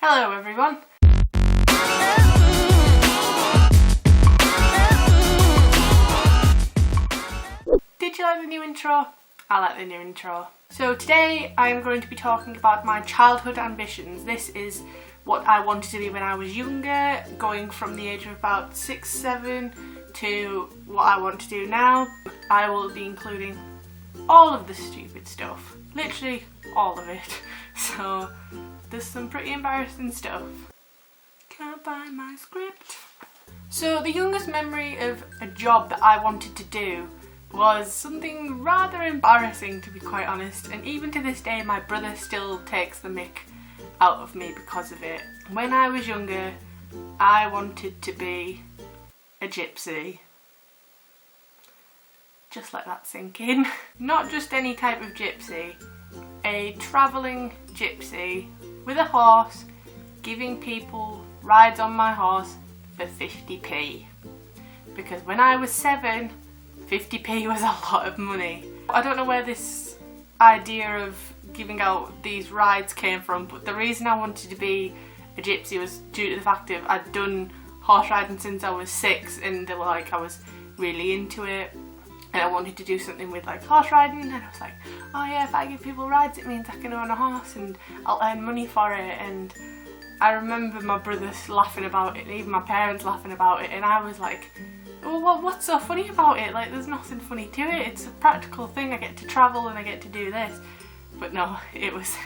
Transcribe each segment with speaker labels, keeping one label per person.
Speaker 1: Hello everyone. Did you like the new intro? I like the new intro. So today I'm going to be talking about my childhood ambitions. This is what I wanted to be when I was younger, going from the age of about 6, 7 to what I want to do now. I will be including all of the stupid stuff, literally all of it. So there's some pretty embarrassing stuff. Can't find my script. So the youngest memory of a job that I wanted to do was something rather embarrassing, to be quite honest, and even to this day my brother still takes the mick out of me because of it. When I was younger, I wanted to be a gypsy. Just let that sink in. Not just any type of gypsy, a travelling gypsy with a horse, giving people rides on my horse for 50p. Because when I was 7, 50p was a lot of money. I don't know where this idea of giving out these rides came from, but the reason I wanted to be a gypsy was due to the fact that I'd done horse riding since I was 6, and they were like, I was really into it and I wanted to do something with like horse riding, and I was like, oh yeah, if I give people rides it means I can own a horse and I'll earn money for it. And I remember my brothers laughing about it and even my parents laughing about it, and I was like, well, what's so funny about it? Like, there's nothing funny to it. It's a practical thing. I get to travel and I get to do this. But no, it was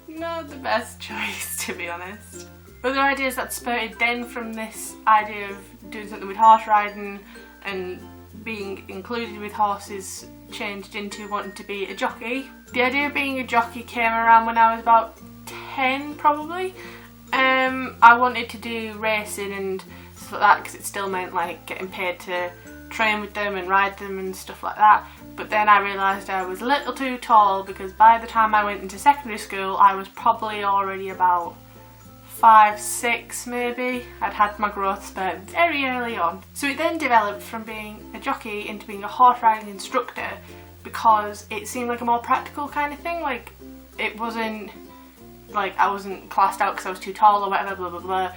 Speaker 1: not the best choice, to be honest. Other ideas that spurted then from this idea of doing something with horse riding and being included with horses changed into wanting to be a jockey. The idea of being a jockey came around when I was about 10 probably. I wanted to do racing and stuff like that because it still meant like getting paid to train with them and ride them and stuff like that. But then I realised I was a little too tall, because by the time I went into secondary school I was probably already about 5, 6 maybe. I'd had my growth spurt very early on. So it then developed from being a jockey into being a horse riding instructor, because it seemed like a more practical kind of thing. Like, it wasn't like I wasn't classed out because I was too tall or whatever, blah blah blah,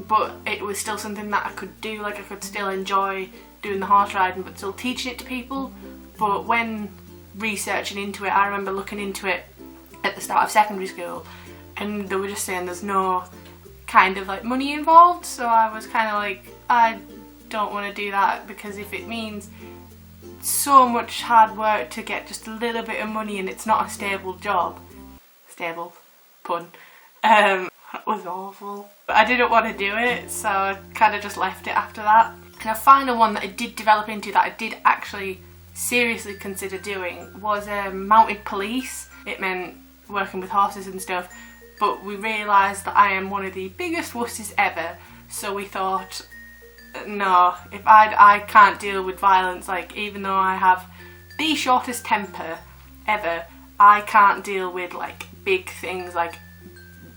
Speaker 1: but it was still something that I could do. Like, I could still enjoy doing the horse riding but still teaching it to people. But when researching into it, I remember looking into it at the start of secondary school and they were just saying there's no kind of like money involved, so I was kind of like, I don't want to do that, because if it means so much hard work to get just a little bit of money and it's not a stable job, stable pun, that was awful. But I didn't want to do it, so I kind of just left it after that. And a final one that I did develop into, that I did actually seriously consider doing, was mounted police. It meant working with horses and stuff, but we realised that I am one of the biggest wusses ever, so we thought, no, if I can't deal with violence. Like, even though I have the shortest temper ever, I can't deal with like big things. Like,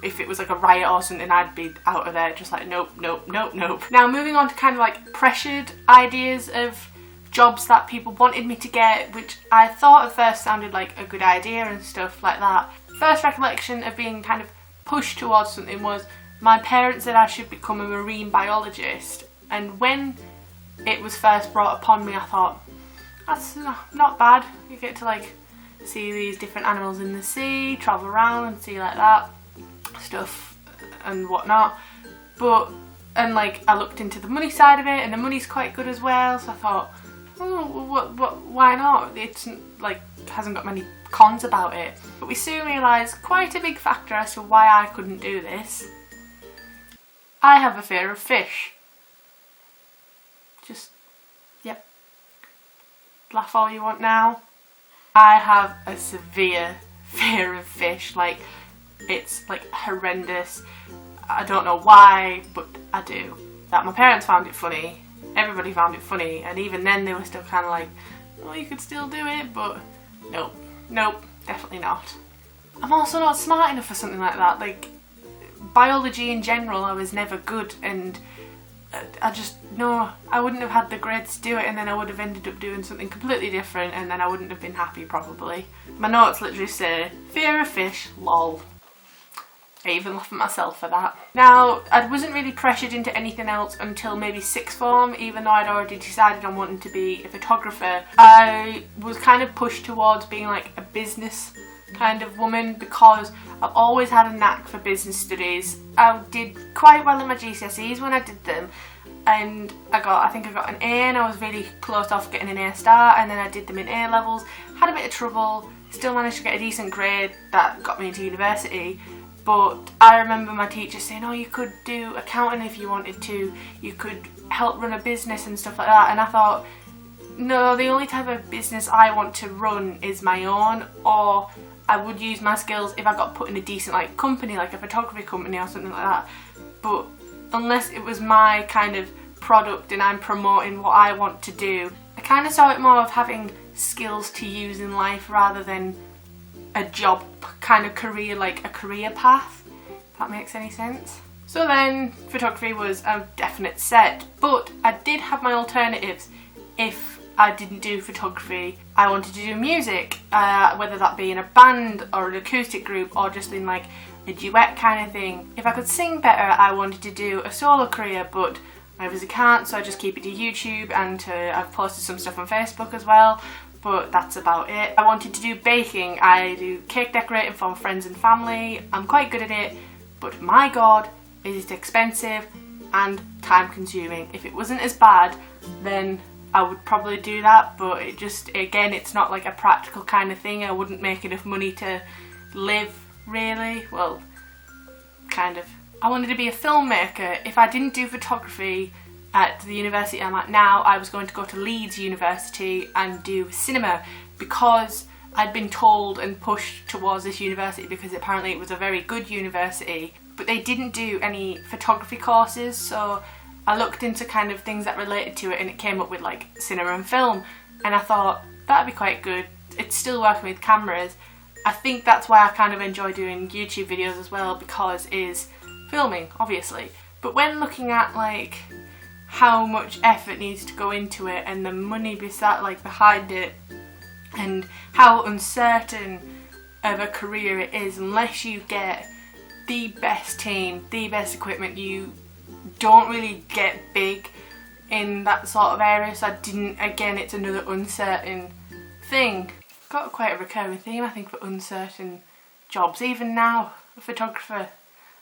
Speaker 1: if it was like a riot or something, I'd be out of there just like, nope, nope, nope, nope. Now moving on to kind of like pressured ideas of jobs that people wanted me to get, which I thought at first sounded like a good idea and stuff like that. First recollection of being kind of pushed towards something was my parents said I should become a marine biologist, and when it was first brought upon me I thought, that's not bad. You get to like see these different animals in the sea, travel around and see like that stuff and whatnot. But, and like, I looked into the money side of it and the money's quite good as well, so I thought, oh, why not? It's like, hasn't got many cons about it. But we soon realised quite a big factor as to why I couldn't do this. I have a fear of fish. Just, yep. Laugh all you want now. I have a severe fear of fish. Like, it's like horrendous. I don't know why, but I do. That my parents found it funny. Everybody found it funny, and even then they were still kind of like, well, you could still do it, but nope, nope, definitely not. I'm also not smart enough for something like that. Like, biology in general, I was never good, and I just, no, I wouldn't have had the grades to do it, and then I would have ended up doing something completely different, and then I wouldn't have been happy probably. My notes literally say, fear of fish, lol. I even laugh at myself for that. Now, I wasn't really pressured into anything else until maybe sixth form, even though I'd already decided on wanting to be a photographer. I was kind of pushed towards being like a business kind of woman because I've always had a knack for business studies. I did quite well in my GCSEs when I did them, and I think I got an A, and I was really close off getting an A star, and then I did them in A levels, had a bit of trouble, still managed to get a decent grade that got me into university. But I remember my teacher saying, oh, you could do accounting if you wanted to, you could help run a business and stuff like that, and I thought, no, the only type of business I want to run is my own, or I would use my skills if I got put in a decent like company, like a photography company or something like that. But unless it was my kind of product and I'm promoting what I want to do, I kind of saw it more of having skills to use in life rather than a job kind of career, like a career path, if that makes any sense. So then photography was a definite set, but I did have my alternatives. If I didn't do photography, I wanted to do music, whether that be in a band or an acoustic group or just in like a duet kind of thing. If I could sing better, I wanted to do a solo career, but I obviously can't, so I just keep it to YouTube, and I've posted some stuff on Facebook as well, but that's about it. I wanted to do baking. I do cake decorating for friends and family. I'm quite good at it, but my god, is it expensive and time consuming. If it wasn't as bad, then I would probably do that, but it just, again, it's not like a practical kind of thing. I wouldn't make enough money to live, really. Well, kind of. I wanted to be a filmmaker. If I didn't do photography at the university I'm at now, I was going to go to Leeds University and do cinema, because I'd been told and pushed towards this university because apparently it was a very good university, but they didn't do any photography courses, so I looked into kind of things that related to it, and it came up with like cinema and film, and I thought that'd be quite good. It's still working with cameras. I think that's why I kind of enjoy doing YouTube videos as well, because is filming, obviously. But when looking at like how much effort needs to go into it and the money behind it, and how uncertain of a career it is, unless you get the best team, the best equipment, you don't really get big in that sort of area. So I didn't, again, it's another uncertain thing. Got quite a recurring theme, I think, for uncertain jobs. Even now, a photographer,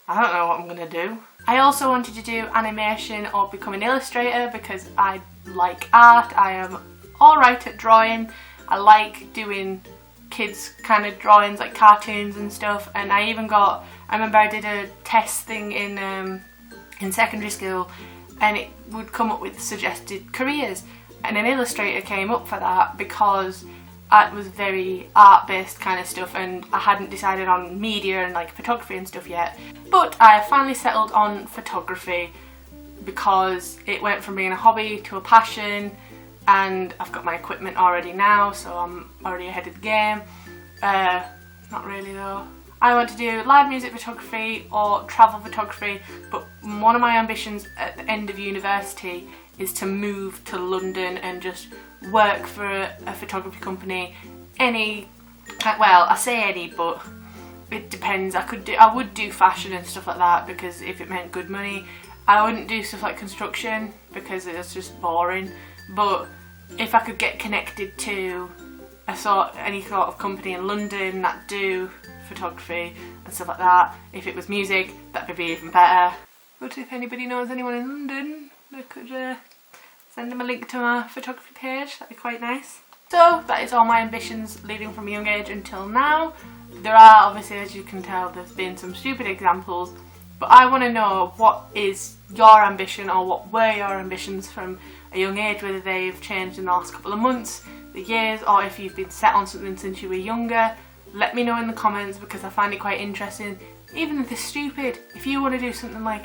Speaker 1: I don't know what I'm gonna do. I also wanted to do animation or become an illustrator because I like art. I am alright at drawing. I like doing kids kind of drawings, like cartoons and stuff, and I remember I did a test thing in secondary school, and it would come up with suggested careers, and an illustrator came up for that because it was very art-based kind of stuff, and I hadn't decided on media and like photography and stuff yet. But I finally settled on photography because it went from being a hobby to a passion, and I've got my equipment already now, so I'm already ahead of the game. Not really though. I want to do live music photography or travel photography, but one of my ambitions at the end of university is to move to London and just work for a photography company. Well, I say any, but it depends. I would do fashion and stuff like that, because if it meant good money. I wouldn't do stuff like construction because it's just boring. But if I could get connected to any sort of company in London that do photography and stuff like that, if it was music, that would be even better. But if anybody knows anyone in London, I could send them a link to my photography page. That'd be quite nice. So that is all my ambitions leading from a young age until now. There are, obviously, as you can tell, there's been some stupid examples, but I want to know, what is your ambition, or what were your ambitions from a young age, whether they've changed in the last couple of months, the years, or if you've been set on something since you were younger. Let me know in the comments, because I find it quite interesting. Even if it's stupid, if you want to do something like,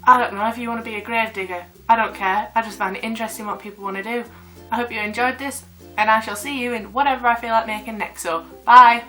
Speaker 1: I don't know, if you want to be a grave digger, I don't care. I just find it interesting what people want to do. I hope you enjoyed this, and I shall see you in whatever I feel like making next. So, bye!